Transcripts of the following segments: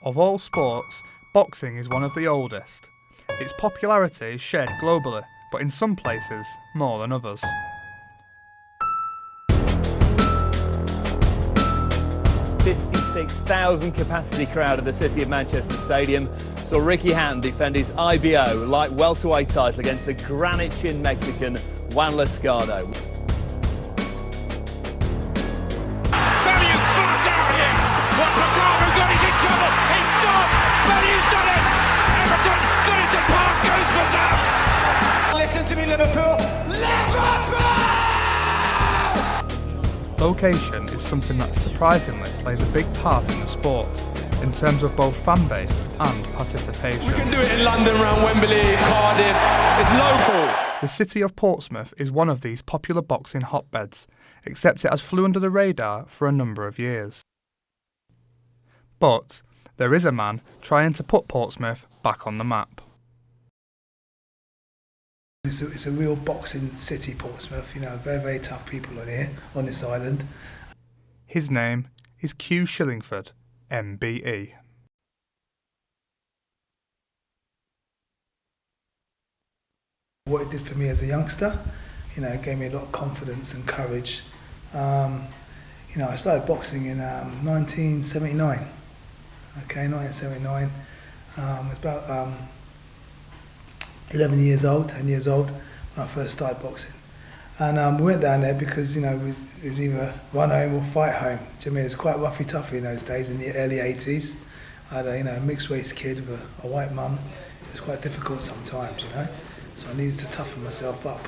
Of all sports, boxing is one of the oldest. Its popularity is shared globally, but in some places more than others. $56,000 capacity crowd at the City of Manchester Stadium saw Ricky Hatton defend his IBO light welterweight title against the granite-chin Mexican Juan Lascado. Listen to me, Liverpool! Location is something that surprisingly plays a big part in the sport, in terms of both fan base and participation. We can do it in London, around Wembley, Cardiff, it's local. The city of Portsmouth is one of these popular boxing hotbeds, except it has flew under the radar for a number of years. But there is a man trying to put Portsmouth back on the map. It's a real boxing city, Portsmouth. You know, very, very tough people on here, on this island. His name is Shillingford MBE. What it did for me as a youngster, you know, it gave me a lot of confidence and courage. You know, I started boxing in 1979. Okay, 1979. I was about 11 years old, 10 years old when I first started boxing. And we went down there because, you know, it was either run home or fight home. Do you know what I mean? It was quite roughy toughy in those days, in the early 80s. I had a mixed race kid with a white mum. It was quite difficult sometimes, you know. So I needed to toughen myself up.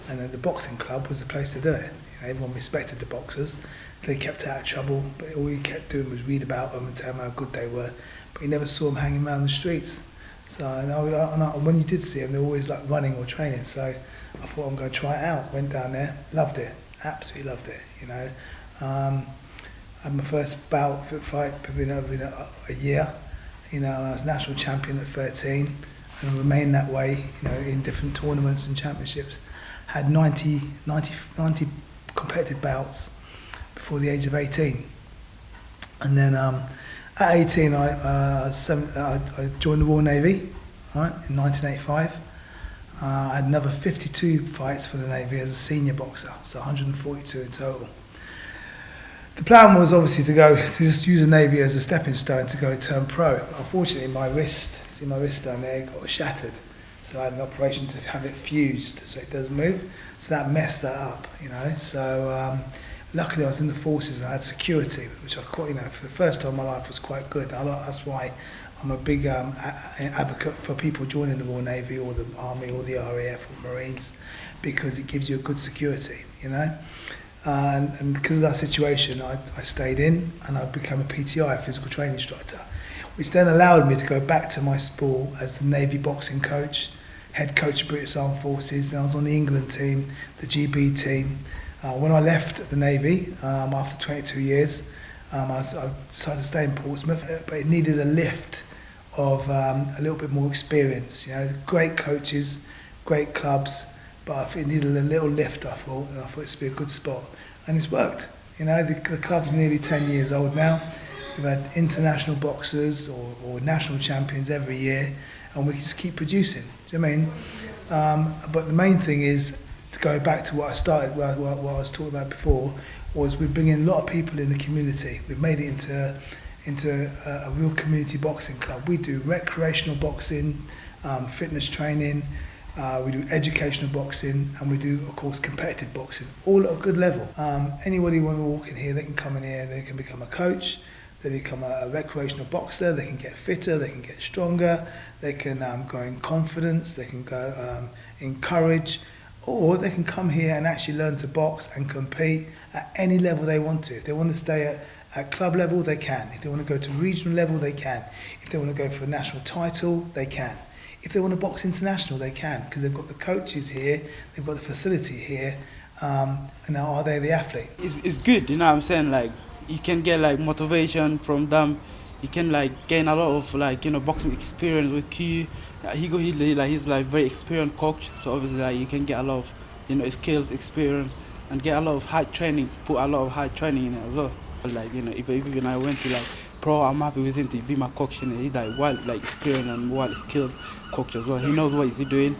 And the boxing club was the place to do it. You know, everyone respected the boxers. They kept out of trouble, but all you kept doing was read about them and tell them how good they were. But you never saw them hanging around the streets. So when you did see them, they were always like running or training. So I thought I'm going to try it out. Went down there, loved it, absolutely loved it. You know, I had my first bout fight within a year. You know, I was national champion at 13 and remained that way. You know, in different tournaments and championships. Had 90 competitive bouts before the age of 18, and then. At 18, I joined the Royal Navy, right, in 1985. I had another 52 fights for the Navy as a senior boxer, so 142 in total. The plan was obviously to just use the Navy as a stepping stone to go turn pro. Unfortunately, my wrist down there, got shattered. So I had an operation to have it fused so it doesn't move. So that messed that up, you know. So luckily I was in the forces and I had security, which I quite, you know, for the first time in my life was quite good. That's why I'm a big advocate for people joining the Royal Navy or the Army or the RAF or Marines, because it gives you a good security, you know. And because of that situation, I stayed in and I became a PTI, a physical training instructor, which then allowed me to go back to my sport as the Navy boxing coach, head coach of British Armed Forces. Then I was on the England team, the GB team. When I left the Navy, after 22 years, I decided to stay in Portsmouth, but it needed a lift of a little bit more experience. You know, great coaches, great clubs, but it needed a little lift, I thought, and I thought this would be a good spot. And it's worked. You know, the club's nearly 10 years old now. We've had international boxers or national champions every year, and we can just keep producing. Do you know what I mean? But the main thing is, to go back to what I started, what I was talking about before, was we bring in a lot of people in the community. We've made it into a real community boxing club. We do recreational boxing, fitness training, we do educational boxing, and we do, of course, competitive boxing, all at a good level. Anybody want to walk in here, they can come in here, they can become a coach, they become a recreational boxer, they can get fitter, they can get stronger, they can go in confidence, they can go in courage, or they can come here and actually learn to box and compete at any level they want to. If they want to stay at club level, they can. If they want to go to regional level, they can. If they want to go for a national title, they can. If they want to box international, they can, because they've got the coaches here, they've got the facility here, and now are they the athlete? It's good, you know what I'm saying? Like, you can get like motivation from them. You can like gain a lot of like, you know, boxing experience with Q. He's like very experienced coach, so obviously like you can get a lot of, you know, skills, experience, and get a lot of hard training. Put a lot of hard training in it as well. Like, you know, if even I went to like pro. I'm happy with him to be my coach, and he's like well experienced and well skilled coach as well. He knows what he's doing.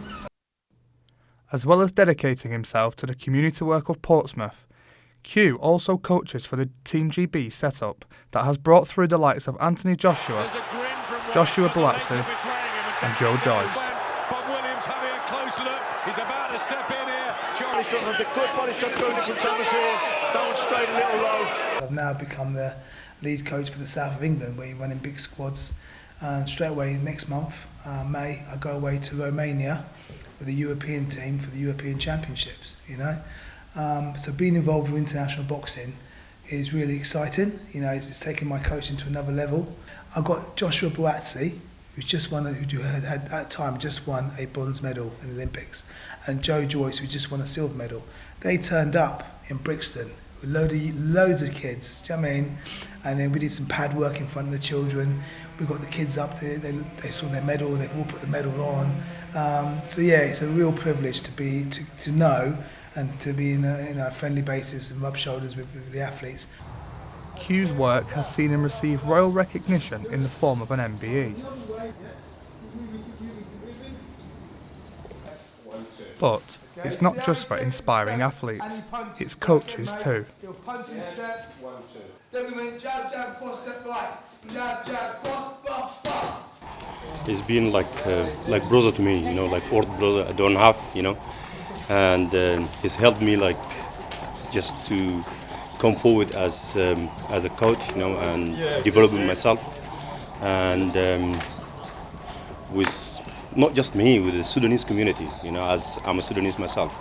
As well as dedicating himself to the community work of Portsmouth, Q also coaches for the Team GB setup that has brought through the likes of Anthony Joshua, Joshua Buatsi and Joe Joyce. Bob Williams having a close look. He's about to step in here. The good body shots going in from Thomas here. That one straight a little low. I've now become the lead coach for the south of England, where you're running big squads. And straight away next month, May, I go away to Romania with the European team for the European Championships. So being involved with international boxing is really exciting. It's taken my coaching to another level. I've got Joshua Buatsi, who's just won, who had at that time just won a bronze medal in the Olympics, and Joe Joyce, who just won a silver medal. They turned up in Brixton with loads of kids, do you know what I mean? And then we did some pad work in front of the children. We got the kids up there, they saw their medal, they all put the medal on. So yeah, it's a real privilege to know and to be in a friendly basis and rub shoulders with the athletes. Q's work has seen him receive royal recognition in the form of an MBE. But it's not just for inspiring athletes, it's coaches too. He's been like brother to me, like old brother I don't have, and he's helped me like just to come forward as a coach, and developing myself, and with not just me, with the Sudanese community, as I'm a Sudanese myself.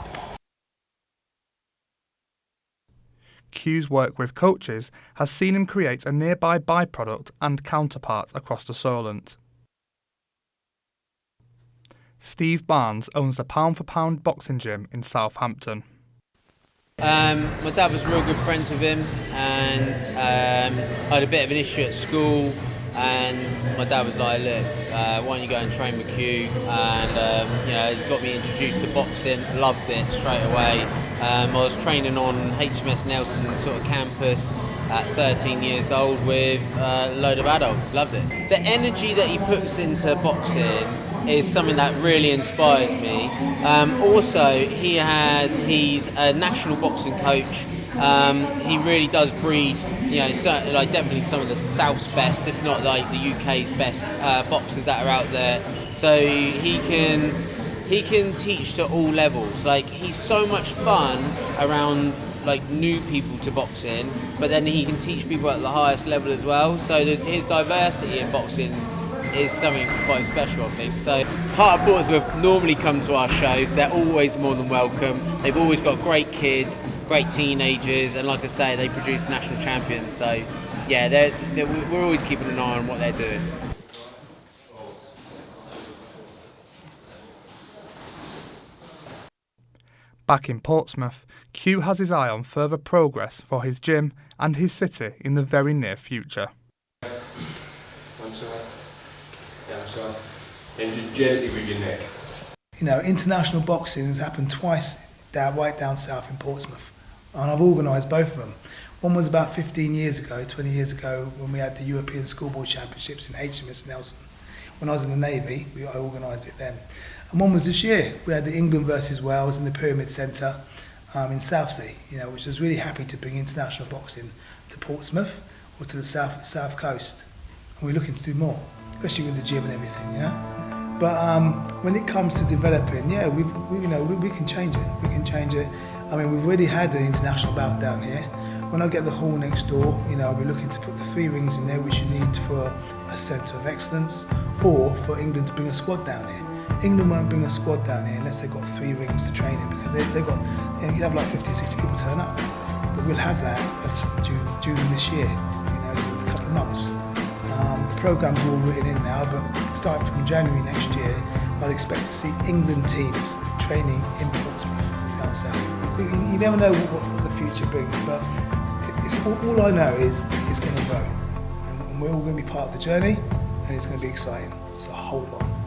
Q's work with coaches has seen him create a nearby byproduct and counterparts across the Solent. Steve Barnes owns a pound-for-pound boxing gym in Southampton. My dad was real good friends with him, and I had a bit of an issue at school, and my dad was like, look, why don't you go and train with Q? And he got me introduced to boxing, loved it straight away. I was training on HMS Nelson sort of campus at 13 years old with a load of adults, loved it. The energy that he puts into boxing is something that really inspires me. Also, he's a national boxing coach. He really does breed, certainly, definitely some of the South's best, if not like the UK's best boxers that are out there. So he can teach to all levels. He's so much fun around new people to boxing, but then he can teach people at the highest level as well. So his diversity in boxing is something quite special, I think. So Heart of Portsmouth normally come to our shows. They're always more than welcome. They've always got great kids, great teenagers, and like I say, they produce national champions. So yeah, we're always keeping an eye on what they're doing. Back in Portsmouth, Q has his eye on further progress for his gym and his city in the very near future. And just gently with your neck. International boxing has happened twice right down south in Portsmouth, and I've organised both of them. One was about 20 years ago, when we had the European Schoolboy Championships in HMS Nelson. When I was in the Navy, I organised it then. And one was this year. We had the England versus Wales in the Pyramid Centre in Southsea, which was really happy to bring international boxing to Portsmouth or to the south coast. And we're looking to do more, especially with the gym and everything, But when it comes to developing, we can change it. We can change it. I mean, we've already had an international bout down here. When I get the hall next door, I'll be looking to put the 3 rings in there, which you need for a centre of excellence, or for England to bring a squad down here. England won't bring a squad down here unless they've got 3 rings to train in, because they've got, you can have like 50 or 60 people turn up. But we'll have that during this year, so in a couple of months. The programme's all written in now, but starting from January next year, I'd expect to see England teams training in Portsmouth down south. You never know what the future brings, but all I know is it's going to grow. And we're all going to be part of the journey, and it's going to be exciting. So hold on.